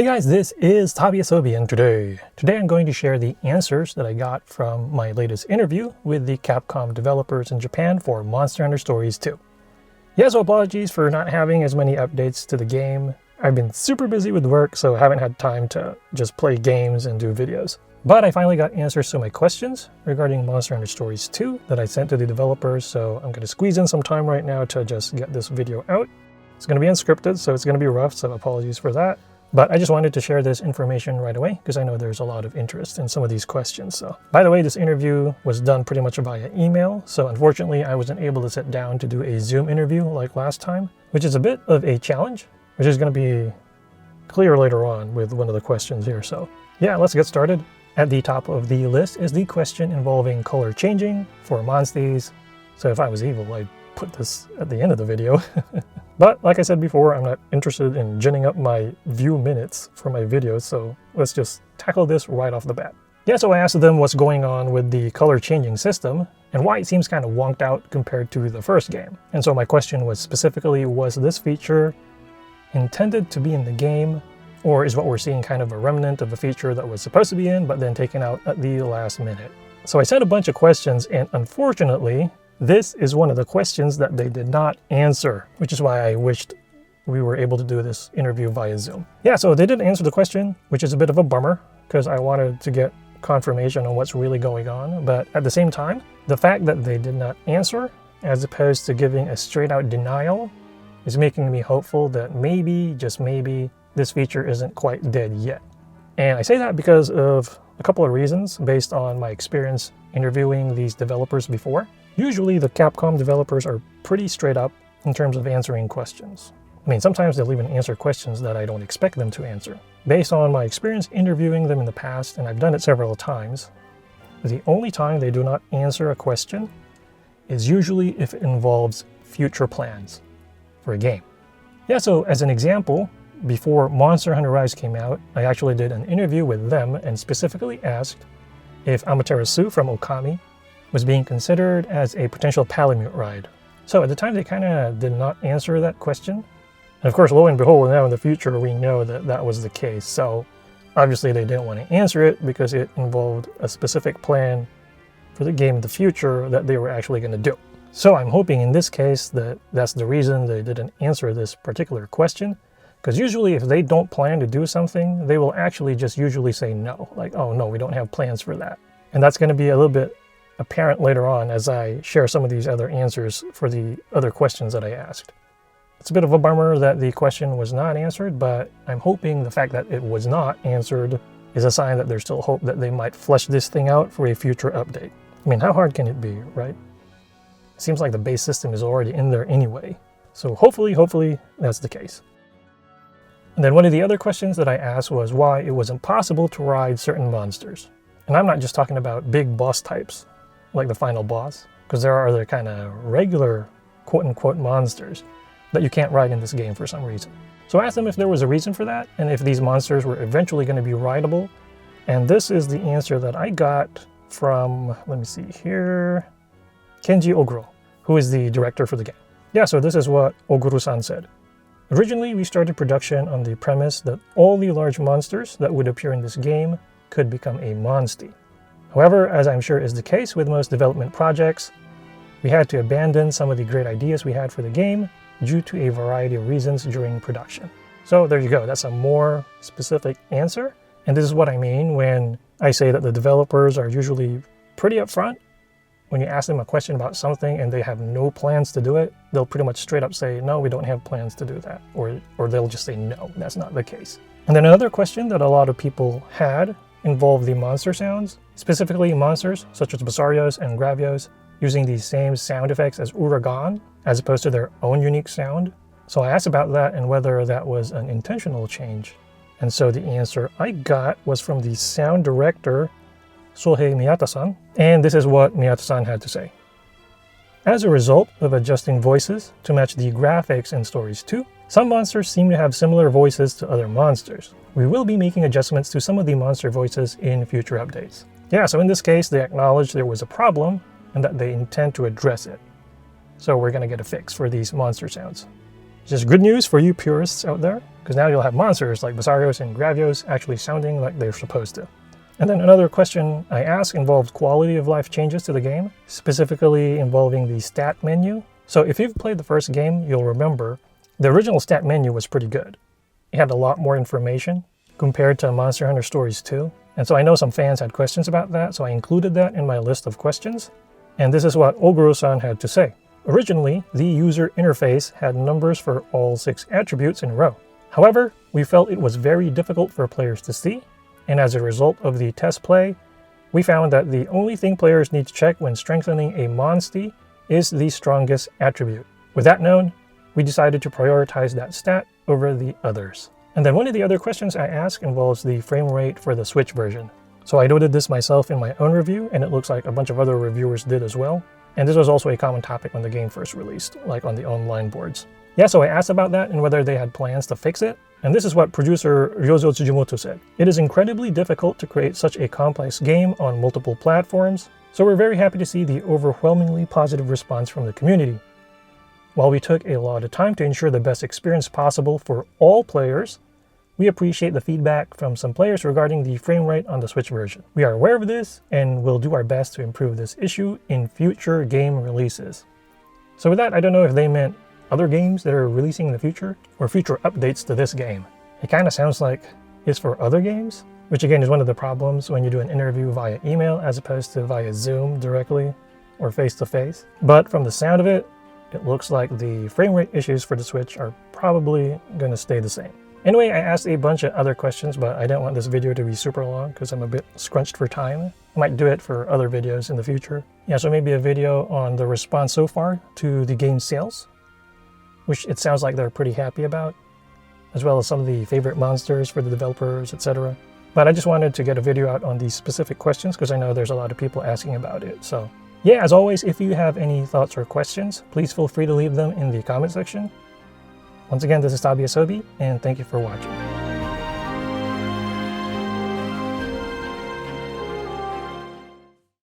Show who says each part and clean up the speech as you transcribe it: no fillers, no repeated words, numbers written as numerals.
Speaker 1: Hey guys, this is Tabiasobi, and today I'm going to share the answers that I got from my latest interview with the Capcom developers in Japan for Monster Hunter Stories 2. Yeah, so apologies for not having as many updates to the game. I've been super busy with work, so I haven't had time to just play games and do videos. But I finally got answers to my questions regarding Monster Hunter Stories 2 that I sent to the developers, so I'm going to squeeze in some time right now to just get this video out. It's going to be unscripted, so it's going to be rough, so apologies for that. But I just wanted to share this information right away because I know there's a lot of interest in some of these questions. So, by the way, this interview was done pretty much via email. So unfortunately, I wasn't able to sit down to do a Zoom interview like last time, which is a bit of a challenge, which is going to be clear later on with one of the questions here. So yeah, let's get started. At the top of the list is the question involving color changing for monsties. So if I was evil, I'd put this at the end of the video. But like I said before, I'm not interested in ginning up my view minutes for my videos, so let's just tackle this right off the bat. Yeah, so I asked them what's going on with the color changing system and why it seems kind of wonked out compared to the first game. And so my question was specifically, was this feature intended to be in the game, or is what we're seeing kind of a remnant of a feature that was supposed to be in but then taken out at the last minute? So I sent a bunch of questions, and unfortunately, this is one of the questions that they did not answer, which is why I wished we were able to do this interview via Zoom. Yeah, so they didn't answer the question, which is a bit of a bummer because I wanted to get confirmation on what's really going on. But at the same time, the fact that they did not answer as opposed to giving a straight out denial is making me hopeful that maybe, just maybe, this feature isn't quite dead yet. And I say that because of a couple of reasons based on my experience interviewing these developers before. Usually the Capcom developers are pretty straight up in terms of answering questions. I mean, sometimes they'll even answer questions that I don't expect them to answer. Based on my experience interviewing them in the past, and I've done it several times, the only time they do not answer a question is usually if it involves future plans for a game. Yeah, so as an example, before Monster Hunter Rise came out, I actually did an interview with them and specifically asked if Amaterasu from Okami was being considered as a potential Palamute ride. So at the time, they kind of did not answer that question. And of course, lo and behold, now in the future, we know that that was the case. So obviously they didn't want to answer it because it involved a specific plan for the game in the future that they were actually going to do. So I'm hoping in this case that that's the reason they didn't answer this particular question. Because usually if they don't plan to do something, they will actually just usually say no. Like, oh no, we don't have plans for that. And that's going to be a little bit apparent later on as I share some of these other answers for the other questions that I asked. It's a bit of a bummer that the question was not answered, but I'm hoping the fact that it was not answered is a sign that there's still hope that they might flesh this thing out for a future update. I mean, how hard can it be, right? It seems like the base system is already in there anyway. So hopefully that's the case. And then one of the other questions that I asked was why it was impossible to ride certain monsters. And I'm not just talking about big boss types, like the final boss, because there are other kind of regular quote-unquote monsters that you can't ride in this game for some reason. So I asked them if there was a reason for that, and if these monsters were eventually going to be rideable. And this is the answer that I got from, let me see here, Kenji Oguro, who is the director for the game. Yeah, so this is what Oguro-san said. Originally, we started production on the premise that all the large monsters that would appear in this game could become a monstie. However, as I'm sure is the case with most development projects, we had to abandon some of the great ideas we had for the game due to a variety of reasons during production. So there you go, that's a more specific answer. And this is what I mean when I say that the developers are usually pretty upfront. When you ask them a question about something and they have no plans to do it, they'll pretty much straight up say, no, we don't have plans to do that. Or they'll just say, no, that's not the case. And then another question that a lot of people had involved the monster sounds, specifically monsters such as Basarios and Gravios using the same sound effects as Uragaan, as opposed to their own unique sound. So I asked about that and whether that was an intentional change. And so the answer I got was from the sound director, Sohei Miyata-san, and this is what Miyata-san had to say. As a result of adjusting voices to match the graphics in Stories 2, some monsters seem to have similar voices to other monsters. We will be making adjustments to some of the monster voices in future updates. Yeah, so in this case, they acknowledged there was a problem and that they intend to address it. So we're going to get a fix for these monster sounds. Just good news for you purists out there, because now you'll have monsters like Basarios and Gravios actually sounding like they're supposed to. And then another question I ask involves quality of life changes to the game, specifically involving the stat menu. So if you've played the first game, you'll remember the original stat menu was pretty good. It had a lot more information compared to Monster Hunter Stories 2. And so I know some fans had questions about that, so I included that in my list of questions. And this is what Oguro-san had to say. Originally, the user interface had numbers for all 6 attributes in a row. However, we felt it was very difficult for players to see, and as a result of the test play, we found that the only thing players need to check when strengthening a Monstie is the strongest attribute. With that known, we decided to prioritize that stat over the others. And then one of the other questions I asked involves the frame rate for the Switch version. So I noted this myself in my own review, and it looks like a bunch of other reviewers did as well. And this was also a common topic when the game first released, like on the online boards. Yeah, so I asked about that and whether they had plans to fix it. And this is what producer Ryozo Tsujimoto said. It is incredibly difficult to create such a complex game on multiple platforms, so we're very happy to see the overwhelmingly positive response from the community. While we took a lot of time to ensure the best experience possible for all players, we appreciate the feedback from some players regarding the frame rate on the Switch version. We are aware of this and will do our best to improve this issue in future game releases. So with that, I don't know if they meant other games that are releasing in the future or future updates to this game. It kind of sounds like it's for other games, which again is one of the problems when you do an interview via email as opposed to via Zoom directly or face-to-face. But from the sound of it, it looks like the frame rate issues for the Switch are probably going to stay the same. Anyway, I asked a bunch of other questions, but I didn't want this video to be super long because I'm a bit scrunched for time. I might do it for other videos in the future. Yeah, so maybe a video on the response so far to the game sales, which it sounds like they're pretty happy about, as well as some of the favorite monsters for the developers, etc. But I just wanted to get a video out on these specific questions because I know there's a lot of people asking about it. So yeah, as always, if you have any thoughts or questions, please feel free to leave them in the comment section. Once again, this is Tabi Asobi, and thank you for watching.